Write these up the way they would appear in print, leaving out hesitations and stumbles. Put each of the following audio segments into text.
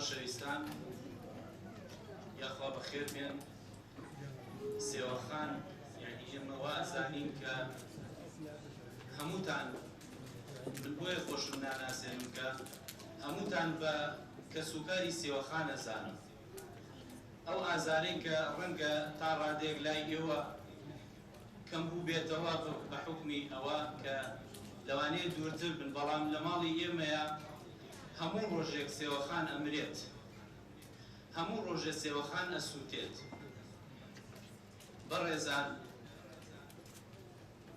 خۆشەویستان یاخوا بەخێر بێن سێوەخان یعنی ئێمە وا ئەزانین کە هەمووتان من بۆیە خۆشم ناناسێنم کە هەمووتان بە کەسوکاری سێوەخان ئەزانم ئەو ئازارەی کە ڕەنگە تا ڕادێک لای ئێوە کەم بوو بێتەوە بە حکمی ئەوە کە لەوانەیە دوورتر بن بەڵام لە ماڵی ئێمەیە هەموو ڕۆژێک سێوەخان ئەمرێت هەموو ڕۆژێ سێوەخان ئەسووتێت بەڕێزان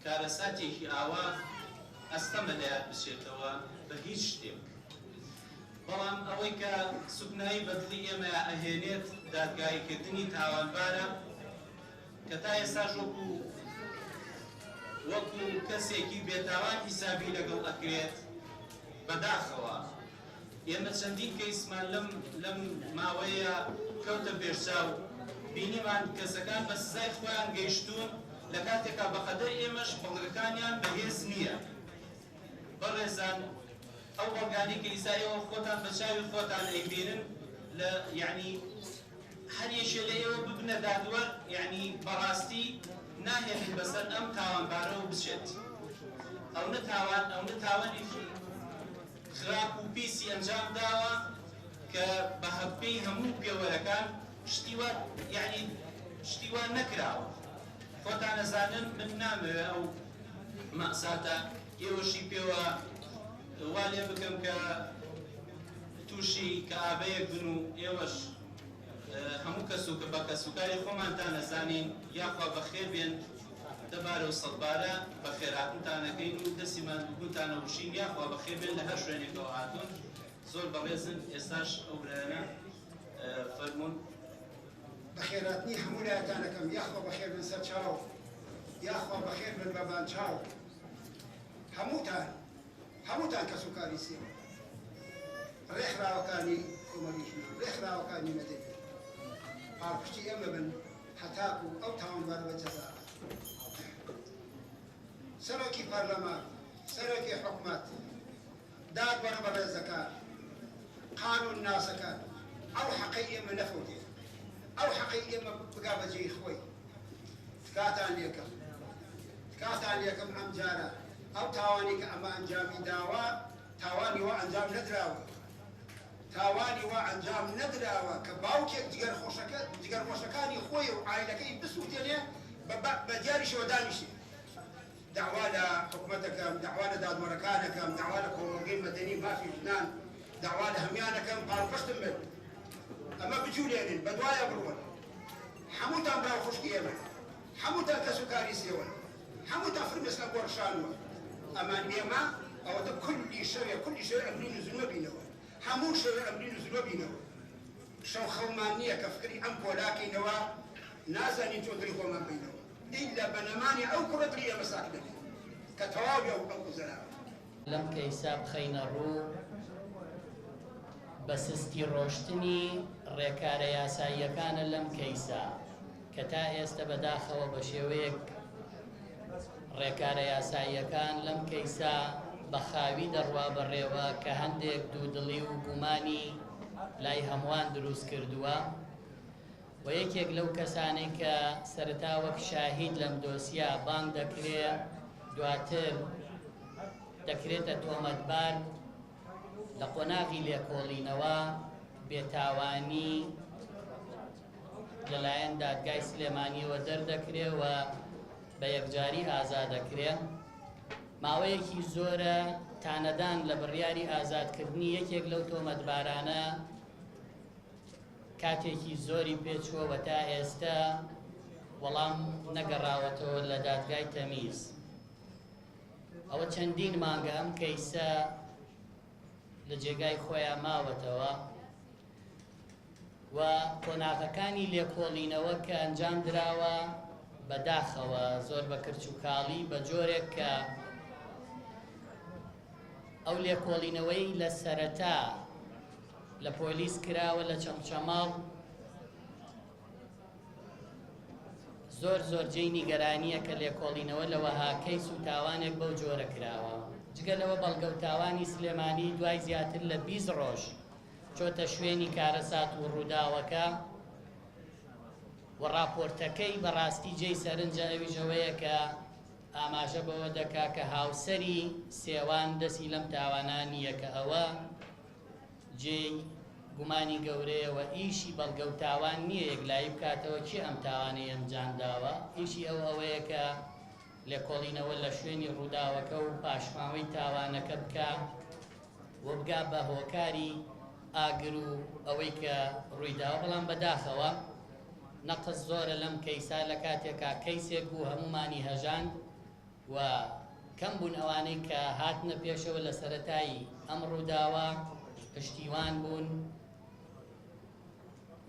کارەساتێکی ئاوا ئەستەمە لایات بچێتەوە بە هیچ شتێک بەڵام ئەوەی کە سوکنایی بەدڵی ئێمە ئەهێنێت دادگاییکردنی تاوانبارە کە تا ئێستا وەکو کەسێکی بێتاوان حیسابی لەگەڵ ئەکرێت بەداخەوە ئێمە چەندین کەیسمان لەم ماوەیە کەوتە پێشچاو بینیمان کەسەکان بە سزای خۆیان گەیشتوون لە کاتێکا بەقەدەر ئێمەش بەڵگەکانیان بەهێز نییە بەڕێزان ئەو بەڵگانی کە ئیسایەوە خۆتان بە چاوی خۆتان ئەیبینن لە یعنی هەر یەکێ لە ئێوە ببنە دادوەر یعنی بەڕاستی ناهێنن بەسەر ئەم تاوانبارەوە بچێت ئەو نەتاوانێکی خراپ و پیسی ئەنجام داوە کە بە هەبکەی هەموو پێوەرەکان شتیوان نەکراوە خۆتان ئەزانن من نامەوێت ئەو مەساتە ئێوەشی پێوە وا لێ بکەم کە تووشی کە ئابەیەک بن و ئێوەش هەموو کەسوکە بە کەسوکاری خۆمانتان ئەزانین یاخوا بەخێر بێن دەبارە و سەدبارە بە خێراتتانەکەین و دەستیمان بووتانە وشین یاخوا بەخێر بێن لە هەر شوێنێکەوە هاتوون زۆر بەڕێزن ئێستاش ئەو برایانە فەرموون بەخێراتنی هەموو لایەتانەکەم یاخوا بەخێر بن سەر چاو یاخوا بەخێر بن بەبان چاو هەمووتان کەسوکاری سێوە ڕێکخراوەکانی کۆمەڵیژمان ڕێکخراوەکانی مەدەنی پاڵپشتی ئێمە بن هەتاکو ئەو تاوانبارە بە جەزا سەرۆکی پەرلەمان سەرۆکی حکومەت دادوەرە بە ڕێزەکان قانون ناسەکان ئەو حەقەی ئێمە نەفەوتێت ئەو حەقەی ئێمە بگا بەجێی خۆی تکاتان لێکم ئەم جارە ئەو تاوانی کە ئەمە ئەنجامی داوە تاوانی وا ئەنجام نەدراوە کە باوکێک جگەرخۆشەکانی خۆی و عایلەکەی بسووتێنێ بە دیاریشەوە دانیشێ داوا لە حکومەتەکەم داوا لە دادوەرەکانەکەم داوا لە کۆمەڵگەی مەدەنی مافی ژنان داوا لە هەمویانەکەم پاڵپشتم بن ئەمە بجوولێنن بە دوایە بڕوەن هەمووتان براو خوشکی ئێمە هەمووتان کەسوکاری سێوە هەمووتان فرمێسکە گۆڕشانوە ئەمان ئێمە ئەوەتە کولی شەوێ ئەمرین و زنوە بینەوە هەموو شەوێ ئەمرین و زنوە بینەوە شەو خەڵمان نییە کە فکری ئەم پۆلاکەینەوە نازانین چۆندری خۆمان بینەوە ئیلا بەنەمانی ئەو کوڕەتری ئێمە ساکنەکەین کە تەواوی ئەو گوزەراوە لەم کەیسا بخەینە ڕوو بە سستی ڕۆشتنی ڕێکارە یاساییەکانە لەم کەیسا کە تا ئێستا بەداخەوە بە شێوەیەک ڕێکارە یاساییەکان لەم کەیسا بە خاوی دەڕوا بەڕێوە کە هەندێک دوودڵی و گومانی لای هەمووان دروست کردووە و یەکێک لەو کەسانەی کە سەرەتا وەک شاهید لەم دۆسیا بانگ دەکرێت دواتر دەکرێتە تۆمەتبار لە قۆناغی لێکۆڵینەوە بێتاوانی لەلایەن دادگای سلێمانیەوە دەردەکرێت و بە یەکجاری ئازادەکرێت ماوەیەکی زۆرە تانەدان لە بڕیاری ئازادکردنی یەکێک لەو تۆمەتبارانە کاتێکی زۆری پێچووە تا ئێستا وەڵام نەگەڕاوەتەوە لە دادگای تەمیز ئەوە چەندین مانگە ئەم کەیسە لە جێگای خۆیان ماوەتەوە و قۆناغەکانی لێکۆڵینەوە کە ئەنجام دراوە بەداخەوە زۆر بە کرچ و کاڵی بە جۆرێک کە ئەو لێکۆڵینەوەی لە سەرەتا لە پۆلیس کراوە لە چەمچەماڵ زۆر جێی نیگەرانیە کە لێکۆڵینەوە لەوەها کەیس و تاوانێک بەو جۆرە کراوە جگە لەوە بەڵگە و تاوانی سلێمانی دوای زیاتر لە 20 ڕۆژ چۆتە شوێنی کارەسات و ڕووداوەکە و ڕاپۆرتەکەی بەڕاستی جێی سەرنجە ئەویژەوەیە کە ئاماژە بەوە دەکا کە هاوسەری سێوان دەستی لەم تاوانانیە کە ئەوە جێی گومانی گەورەیەوە ئیشی بەڵگە و تاوان نییە یەکلایی بکاتەوە چی ئەم تاوانەی ئەنجامداوە ئیشی ئەوەیە کە لێکۆڵینەوە لە شوێنی ڕووداوەکە و پاشماوەی تاوانەکە بکە و بگا بە هۆکاری ئاگر و ئەوەی کە ڕوویداوە بەڵام بەداخەوە نەقص زۆرە لەم کەیسا لە کاتێکا کەیسێک بوو هەمومانی هەژاند و کەم بوون ئەوانەی کە هاتنە پێشەوە لە سەرەتایی ئەم ڕووداوە پشتیوان بوون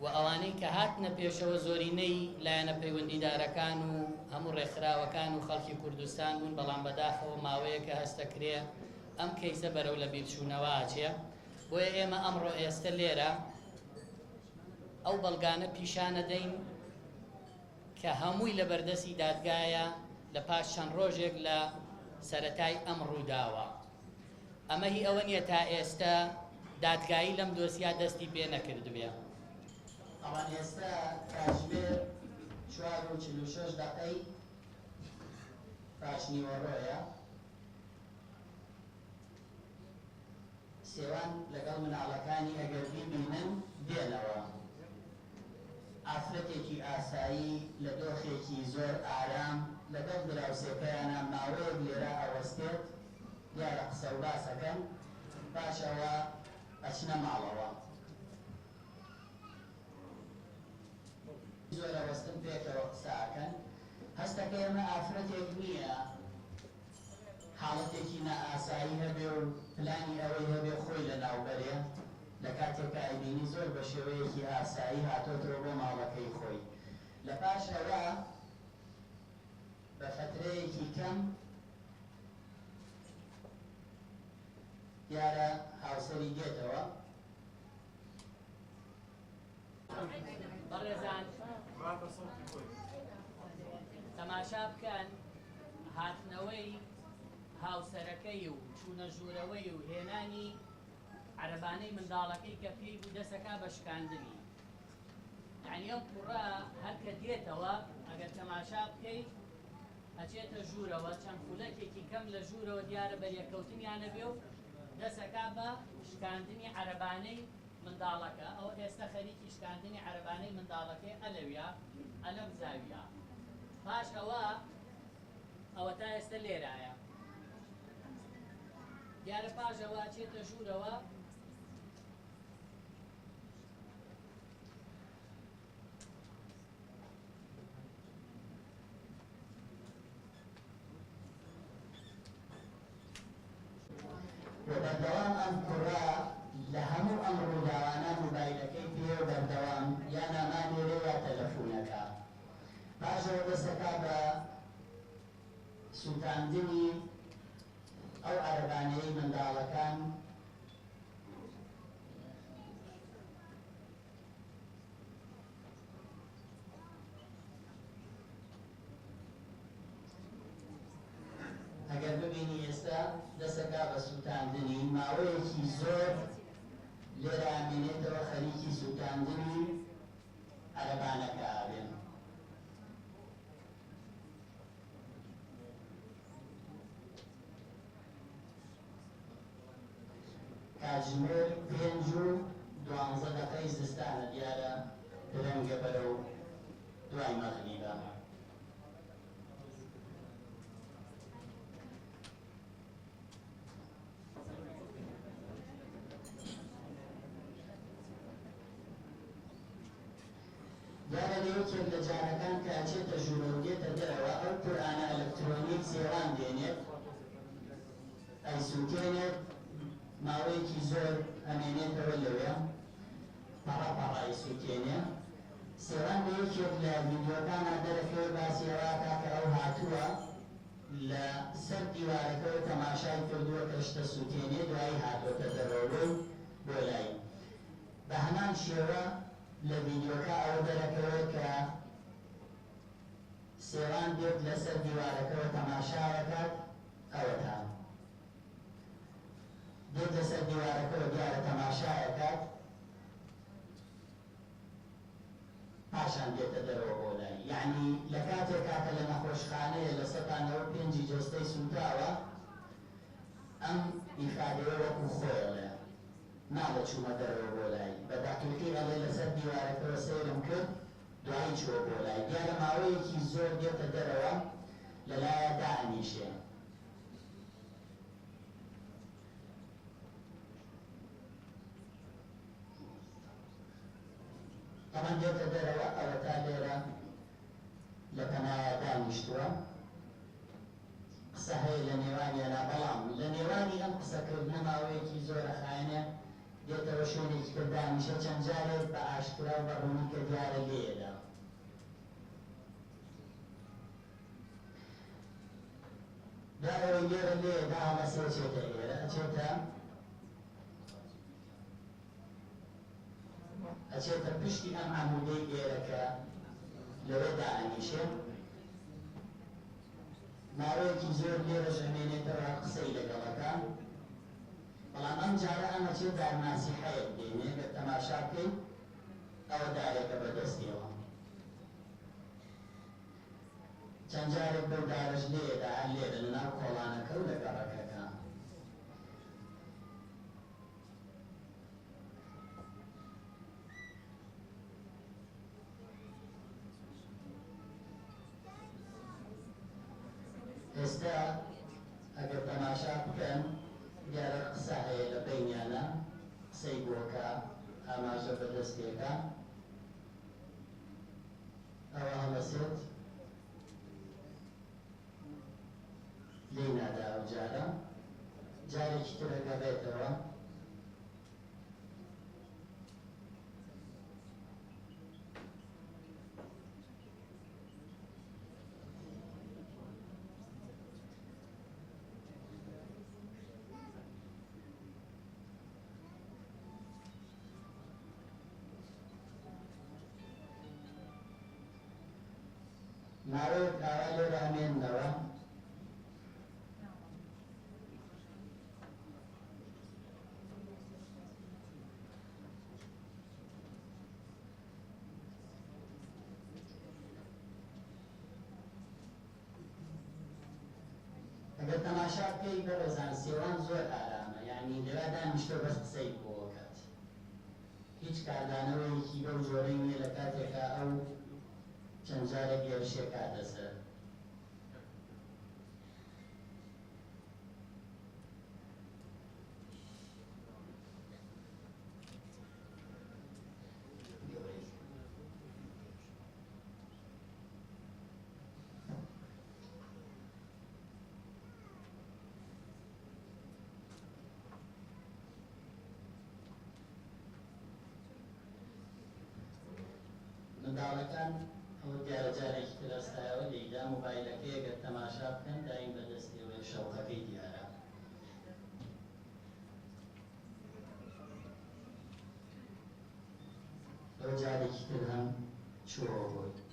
و ئەوانەی کە هاتنە پێشەوە زۆرینەی لایەنە پەیوەندیدارەکان و هەموو ڕێکخراوەکان و خەڵکی کوردستان بوون بەڵام بەداخەوە ماوەیە کە هەستەکرێ ئەم کەیسە بەرەو لە بیرچوونەوە ئاچێ بۆیە ئێمە ئەمڕۆ ئێستا لێرە ئەو بەڵگانە پیشانە دەین کە هەمووی لە بەردەستی دادگایە لە پاش چەند ڕۆژێک لە سەرەتای ئەم ڕووداوە ئەمە هی ئەوە نییە تا ئێستا دادگایی لەم دۆسیا دەستی پێ نەکردوێ ئەوان ئێستا کاتژمێر 4:46 دقەی پاش نیوەڕۆیە سێوان لەگەڵ مناڵەکانی ئەگەر بیبینن دێنەوە ئافرەتێکی ئاسایی لە دۆخێکی زۆر ئارام لەگەڵ دراوسێکەیانە ماوەیەک لێرە ئەوەستێت دیارە قسە و باسەکەن پاشەوە ئەچنە ماڵەوە زۆر ئەوەستن پێکەوە قساکەن هەستەکە ئێمە ئافرەتێک نییە حاڵەتێکی نائاسایی هەبێ و پلانی ئەوەی هەبێ خۆی لە ناوبەرێ لە کاتێکە ئەبینی زۆر بە شێوەیەکی ئاسایی هاتۆتەوە بۆ ماڵەکەی خۆی لە پاش ئەوە بە فترەیەکی کەم دیارە هاوسەری دێتەوە بەڕێزان تەماشا بکەن هاتنەوەی هاوسەرەکەی و چوونە ژوورەوەی و هێنانی عەرەبانەی منداڵەکەی کە پێی بوو دەسەکا بە شکاندنی یعنی ئەم کوڕە هەر کە دێتەوە ئەگەر تەماشا بکەیت ئەچێتە ژوورەوە چەند خولەکێکی کەم لە ژوورەوە دیارە بەریەکەوتنیانە بێ و دەسەکا بە شکاندنی عەرەبانەی منداڵەکە ئەو ئێستا خەریکی شکاندنی عەرەبانەی منداڵەکەی ئەلەویە ئەلەم زاویە پاش ئەوە تا ئێستا لێرایە دیارە پاژەوە چێتە ژوورەوە بەردەوام ئەم کوڕە لە هەموو ئەم ڕووداوانە مۆبایلەکەی پێ و بەردەوام یا نامانێرە یا تەلەفۆنەکە پاشەوە دەسەکا بە سووتاندنی ئەو عەرەبانەی منداڵەکان ئەگەر ببینی ئێستا دەسەکا بە سووتاندنی ماوەیەکی زۆر لێرە ئامێنێتەوە خەریکی سووتاندنی عەرەبانەکە ئابێن کاتژمێر 5:12 دقەی زستانە دیارە درەنگە بەرەو دوای مەغریبە دیارە لەیەکێک لە جارەکان کە ئەچێتە ژوورە و دێتە دەرەوە ئەو قورئانە ئەلەکترۆنیک سێوان دێنێت ئەیسووتێنێت ماوەیەکی زۆر ئەمێنێتەوە لەوێ پەڕەپەڕە ئەیسووتێنێ سێوان لە یەکێک لە ڤیدیۆکانە دەرەکەوێ باسی ئەوەکە کە ئەو هاتووە لە سەر دیوارەکەەوە تەماشای کردووە کە شتە سووتێنێ دوایی هاتۆتە دەرەوە بۆ لای بە هەمان شێوە لە ڤیدیۆکە ئەوە دەرەکەوێ کە سێوان دێت لەسەر دیوارەکەەوە تەماشایەکات ئەوەتان دێتە سەر دیوارەکەەوە دیارە تەماشایەکات دڵخۆشیان دێتە دەرەوە بۆ لای یعنی لە کاتێکا کە لە نەخۆشخانەیە لە 195 جەستەی سوتاوە ئەم ئیفادەیە وەکو خۆیڵێ ناڵە چوومە دەرەوە بۆ لای بە داقیقی ئەڵێ لەسەر دیوارەکەوە سەیرم کرد دوایی چووە بۆ لای دیارە ماوەیەکی زۆر دێتە دەرەوە لەلایە دائەنیشێ ئەمان دێتە دەرەوە ئەوە تا لێرە لە پەنایە دانیشتووە قسە هەیە لە نێوانیانە بەڵام لە نێوانی ئەم قسەکردنە ماوەیەکی زۆرە خایەنە دێتەوە شوێنێکی کە دانیشە چەند جارێک بە ئاشکرا و بە ڕوونی کە دیارە لێیەدا داوەی لێرە لێیەدا هەڵەسێ چێتە ئێرە ئەچێتە پشتی ئەم عەمودەی ئێرەکە لەوێ دائەنیشێ ماوەیەکی زۆر لێرە ژەمێنێتەوە قسەی لەگەڵەکە بەڵام ئەم جارە ئەمە چێ دارناسیحەیەک دێنێ کە تەماشا بکەین ئەوە دارێکە بەدەستیەوە چەند جارێک بەو دارەش لێدا هەر لێرە لەناو کۆڵانەکە و لە گەڕەکەکە ئێستا ئەگەر تەماشا بکەن دیارە قسە هەیە لە بینیانە قسەی بۆکە ئاماژە بەدەستێکە ئەوە هەڵەسێت لێی نادا ئەو جارە جارێکی ترەکە بێتەوە ماوەیەک ئاوا لێرە هەمێننەوە ئەگەر تەماشا بکەی بەڕێزان سێوان زۆر ئارامە یعنی لەوێ دانیشتۆ بەس قسەی بۆ کات هیچ کاردانەوەیەکی بەو جۆرەی نییە لە کاتێکە ئەو چەند جارێک هێرشێک هاتە سەر منداڵەکان ئەوە دیارە جارێکی تر ئەستایەوە لێیدا مۆبایلەکەی ئەگەر تەماشا بکەن دایم بەدەستیەوەی شەوقەکەی دیارە ئەو جارێکی تر هەم چووەوە بۆی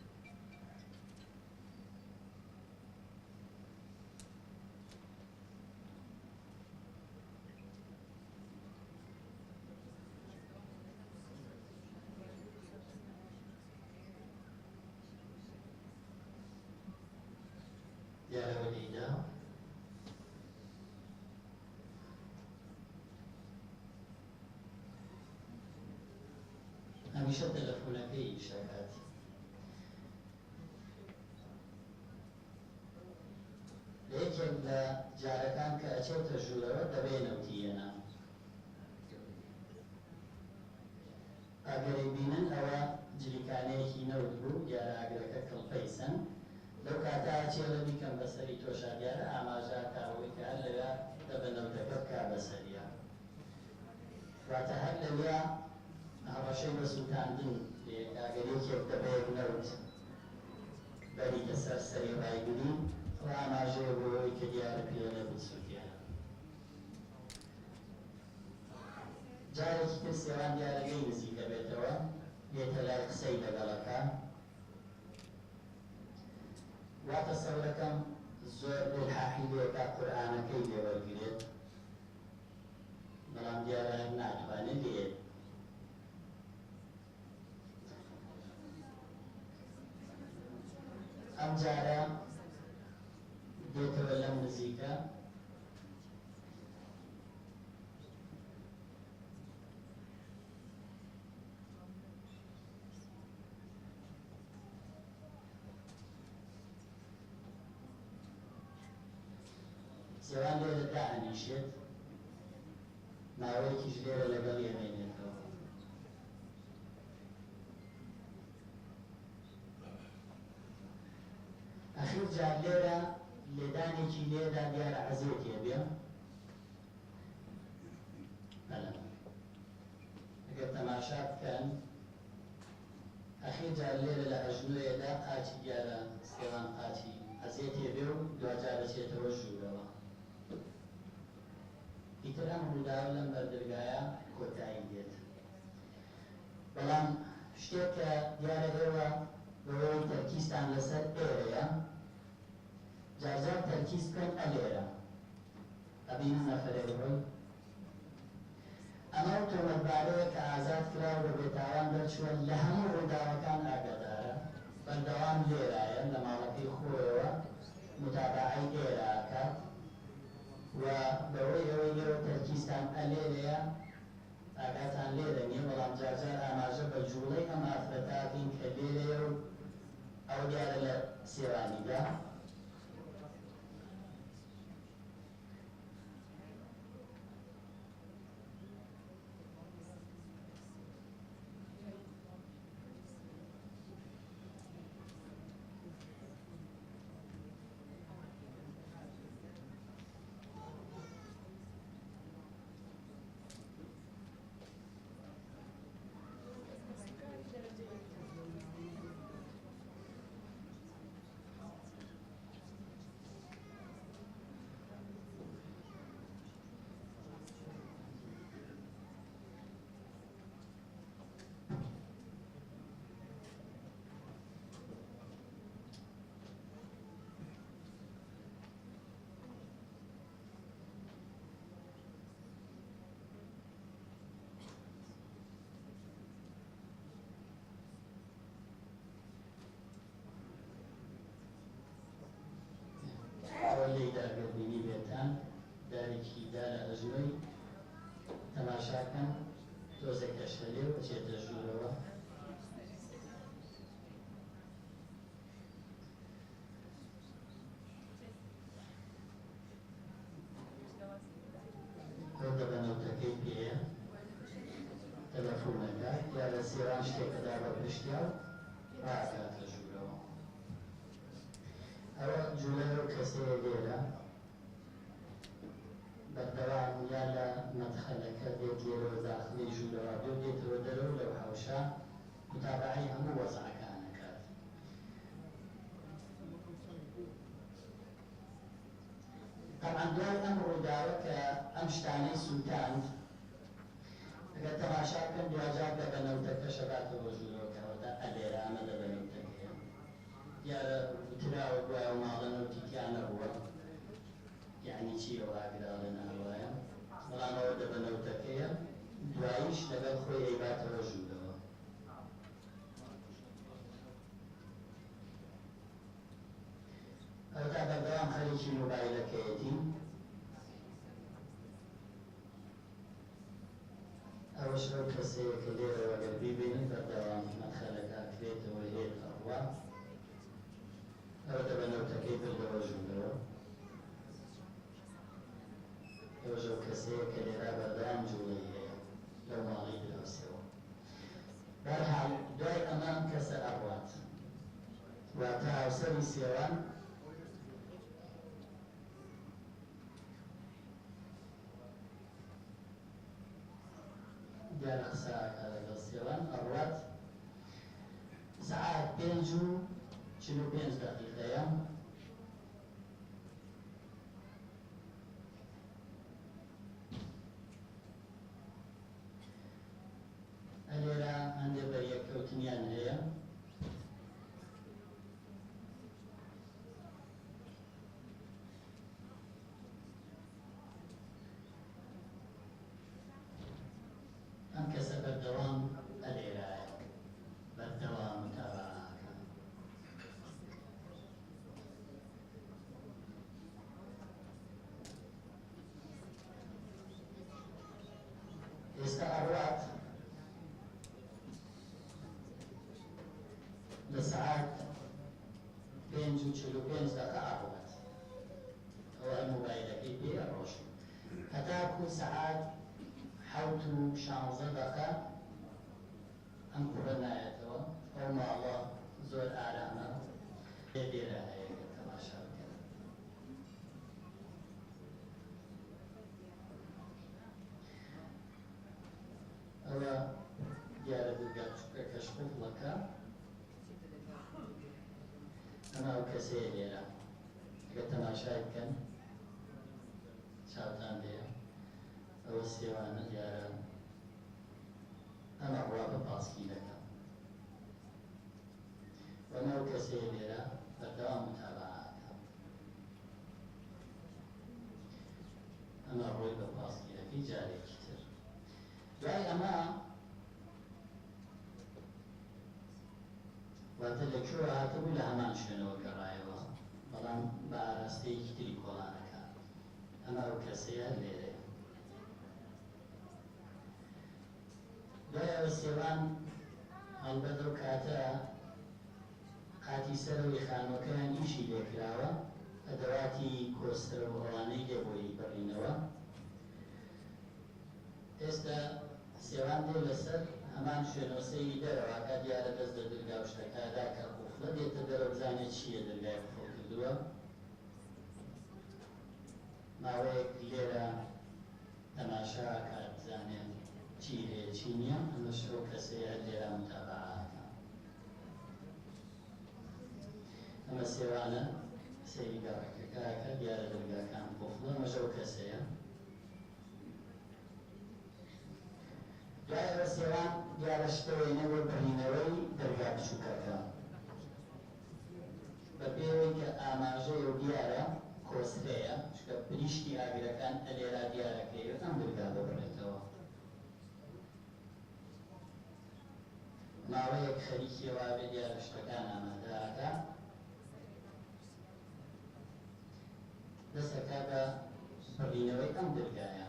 دیارەوە لێیدا هەمیشە تەلەفۆنەکەی ئیشەکات لە یەکێک لە جارەکان کە ئەچێتە ژوورەوە دەبێنەوتیەنە ئەگەری بینن ئەوە جلیکانەیەکی نەوت بوو دیارە ئاگرەکە کڵپەیسن لەو کاتا چێڵە بیکەم بەسەری تۆشا دیارە ئاماژاتاوەی کە هەر لەوێ دەبەنەوتەکە بکا بەسەریە واتە هەر لەوێ هەڕەشەی بە سووتاندن ئاگەرێکێک دەبێت نەوت بەریتە سەر سەری ڕایگری ئەو ئاماژەیە بۆ ئەوەی کە دیارە پێڵێ بسووتیانە جارێکی تر سێوان دیارەگەی نزیکە بێتەوە لێتە لای قسەی لەگەڵەکە واتە سەورەکەم زۆر لەلحاحی لێکا قورئانەکەی لێوەرگرێت بەڵام دیارە ناتوانێت لێت ئەم جارە دێتەوە لەم نزیکە سێوان لێرە دائەنیشێت ماوەیەکیش لێرە لەگەڵ ئێمەینێتەوە ئەخیر جار لێرە لێدانێکی لێدا دیارە عەزێتێ بێ بەڵێ ئەگەر تەماشا بکەن ئەخیر جار لێرە لە ئەژنوێدا قاچی دیارە سێوان قاچی عەزێتێ بێ و دوجار دەچێتەوە ژوورەوە ئیتر ئەم ڕووداوە لەم بەردرگایە کۆتایی دێت بەڵام شتێک کە دیارە ئێوە بەوەی تەرکیزتان لەسەر ئێرەیە جارجار تەرکیز بکەن ئەلێرە ئەبینن نەفەرێ بڕۆی ئەمە تۆمەتبارەیە کە ئازاد کراوە بە بێتاوان دەرچووە لە هەموو ڕووداوەکان ئاگادارە بەردەوام لێرایە لە ماڵەکەی خۆیەوە متابعەی ئێرە ئاکات و بەوەی ئەوەی لێرە تەرکیزتان ئەلێرەیە ئاگاتان لێرە نییە بەڵام جارجار ئاماژە بە جوڵەی ئەم ئافرەتاکەین کە لێرەیە و ئەو دیارە لە سێوانیدا لێی داگەربینی بێتان دارێکی دا لە ئەژنۆی تەماشاکەن تۆزێک کەشە لێ و بچێتە ژوورەوە ئەو دەبەنەوتەکەی پێیە تەلەفۆنەکە یا لە سێوان شتێکەدا بە پشتیا و ڕاکاتە ژوورەوە ئەوە جوولەر و کەسەیە لێرە بەردەوام یا لە مەدخەلەکە دێت لێرەوە داخلی ژوورەوە بێ دێتەوە دەرەوە لەو حەوشە متابعەی هەموو وەزعەکانەکات طبعا دوای ئەم ڕووداوە کە ئەم شتانەی سووتاند ئەگەر تەماشا بکەن دوجار دەبەنەوتەکە شەباتەوە ژوورەوە کەواتە ئەلێرە ئەمە دەبەنەوتەکەیە دیارە وتراوە گوایە و ماڵەنەوتی تیان نەبووە یعنی چی ئەو ئاگرا لە ناوایە بەڵام ئەوە دەبەنەوتەکەیە دواییش لەگەڵ خۆی ئەیباتەوە ژوورەوە ئەو تا بەردەوام خەریکی مۆبایلەکەیەتی ئەوەش ئەو کەسەیە کە لێرەوە گەر بیبینن بەردەوام مەدخەلەکە کرێتەوە هێت ئەڕوا ئەوە دەبەنەوتەکەی بردەوە ژوورەوە ئەوەش ئەو کەسەیە کە لێرا بەردەوام جوڵەی هەیە لەو ماڵی دراوسێەوە بەرحاڵ دوای ئەمە کەسە ئەڕوات واتە هاوسەری سێوان دیارە قسەکە لەگەڵ سێوان ئەڕوات سەعات 5:45 دقیقەیە ئەلێرە هەندێک بەریەکەوتنیان هەیە ئەم کەسە بەردەوام ئەلێرایە بەردەوام متابعەکە ئەڕوات لە سەعات 5:45 ئەڕوات، ئەوە مۆبایلەکەی پێ ئەڕۆژ هەتاکو سەعات 7:16 ئەم کوڕە نایەتەوە. ئەو ماڵە زۆر ئارامە، لێرە هەیە کە تەماشا بکەن. ئەوە دیارە دەرگا بچووکە کە شقوفڵەکە. ئەمە ئەو کەسەیە لێرە، ئەگەر تەماشای بکەن چاوتان لێە. ئەوە سێوانە دیارە ئەمە ڕوا بە پاسکی دەکەم. وەمە ئەو کەسەیە لێرە بەردەوام متابعەکە. ئەمە ڕۆی بە پاسکی دەکەی جارێکی تر. دوای ئەمە واتە لەکوێوە هاتبوو لە هەمان شوێنەوە گەڕایەوە، بەڵام بە ئاراستەیەکی تری کۆڵانەکە. ئەمە ئەو کەسەیە لێرەیە. دوای ئەوە سێوان هەڵبەت ئەو کاتە قاتی سەرەوەی خانووەکەیان ئیشی لێکراوە، ئەدەواتی کۆسترە و ئەوانەی لێبۆی بڕینەوە. ئێستا سێوان دێ لەسەر هەمان شوێنەوە سەیری دەرەوەکە، دیارە دەست لە دەرگا و شتەکەدا کە قوفڵە دێتە دەرە بزانێت چییە دەرگای قوفڵ کردووە. ماوەیەک لێرە تەماشا کات بزانێت چی هەیە چی نییە. ئەمەش ئەو کەسەیە لێرە متابعەکە. ئەمە سێوانە سەیری گەڕەکەکە، دیارە دەرگاکان قوفڵە. ئەمەش ئەو کەسەیە. دوای ئەوە سێوان دیارە شتەوەینەوە بڕینەوەی دەرگا بچووکەکە، بە پێوەی کە ئاماژەیە و دیارە کۆسترەیە، چکە پریشتی ئاگرەکان ئەلێرا دیارەکەیەوە ئەم دەرگا ببڕێتەوە. ماوەیەک خەریکیەوە بێ دیارە شتەکان ئامادەکە، دەستەکە بە بڕینەوەی ئەم دەرگایە.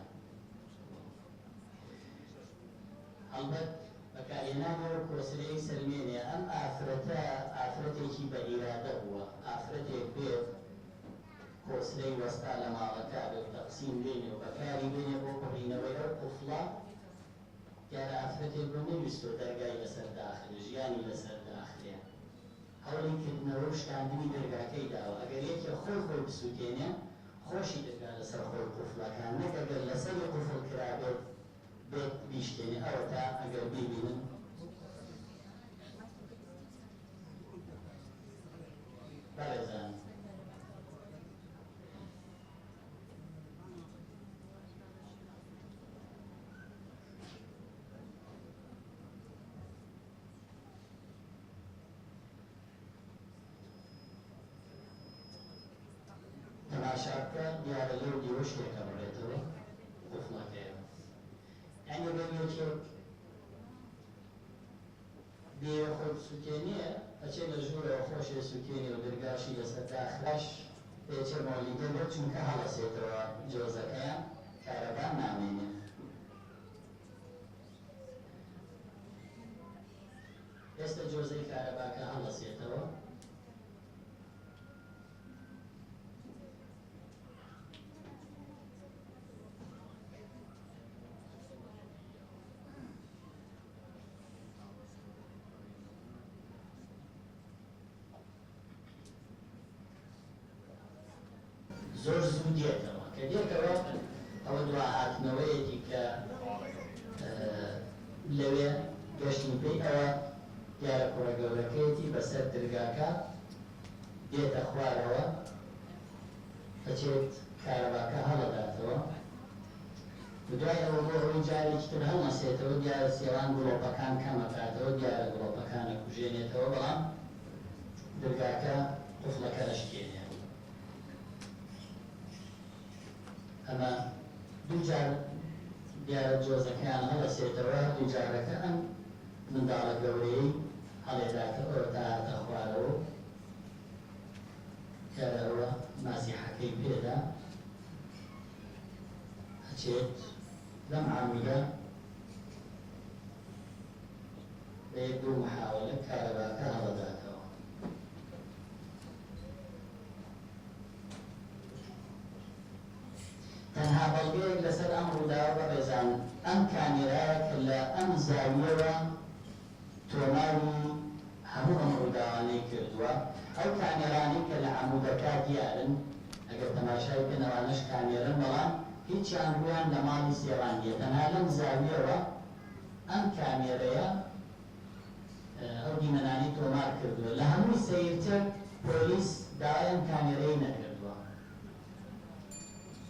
هەڵبەت بەکارهێنانەوە کۆسرەی سەرمێنێ. ئەم ئافرەتە ئافرەتێکی بە ئیرادە بووە، ئافرەتێک بێت کۆسرەی وەستا لە ماڵەکە بێت تەقسیم بێنێ و بەکاری بێنێ بۆ بڕینەوەی ئەو قوفڵە. دیارە ئافرەتێک بۆ نەویستۆ دەرگای لەسەر داخلێ، ژیانی لەسەر داخلێ. هەوڵی کردنەوە و شکاندنی دەرگاکەی داوە. ئەگەر یەکێ خۆی بسووتێنێ، خۆشی دەکا لەسەر خۆی قوفڵەکان، نەک ئەگەر لەسەری قوفڵ کرابێت بێت بیشتێنێ. ئەوە تا ئەگەر ببینن بەڕێزان، تەماشاکە دیارە لەو دیوە شتێکە بڕێتەوە قوفڵەکەیە. یعنی بەر یەکێک بێ خۆی سووتێنیە، ئەچێ لە ژوورەوە خۆشێ سووتێنێ و دەرگاشی لەسەر داخلەش پێچێ مۆلیدە بێت، چونکە هەڵەسێتەوە جۆزەکەیان، کارەبا نامێنێ. ئێستا جۆزەی کارەباکە هەڵەسێتەوە. زۆر زوو دێتەوە، کە دێتەوە ئەوە دوا هاتنەوەیەکی کە لەوێ گەشتین پێی. ئەوە دیارە کوڕەگەورەکەیەتی بەسەر دەرگاکە دێتە خوارەوە، ئەچێت کارەباکە هەڵەداتەوە. دوای ئەوە بۆ ئەوەی جارێکی تر هەڵنەسێتەوە، دیارە سێوان گڵۆپەکان کەمەکاتەوە، دیارە گڵۆپەکانە کوژێنێتەوە، بەڵام دەرگاکە قوفڵەکە ئەشکێنێ. ئەمە دوو جار دیارە جۆزەکەیان هەڵەسێتەوە، دوو جارەکە ئەم منداڵە گەورەیەی هەڵێداتەوە تا هاتە خوارەوە، کارەوە ماسیحەکەی پێدا ئەچێت لەم عاملە بيدو محاولة كهرباء هەڵەداتەوە. تەنها بەڵگەیەک لەسەر ئەم ڕووداوە بەڕێزان ئەم کامێرایە کە لە ئەم زاویەوە تۆماری هەموو ئەم ڕووداوانەی کردووە. ئەو کامێرانەی کە لە عەموودەکە دیارن ئەگەر تەماشای بکەن ئەوانەش کامێرن، بەڵام هیچیان ڕوویان لە ماڵی سێوان نییە. تەنها لەم زاویەوە ئەم کامێرەیە ئەو دیمەنانی تۆمار کردووە. لە هەمووی سەیرتر پۆلیس داوای ئەم کامێرەی نەکرد.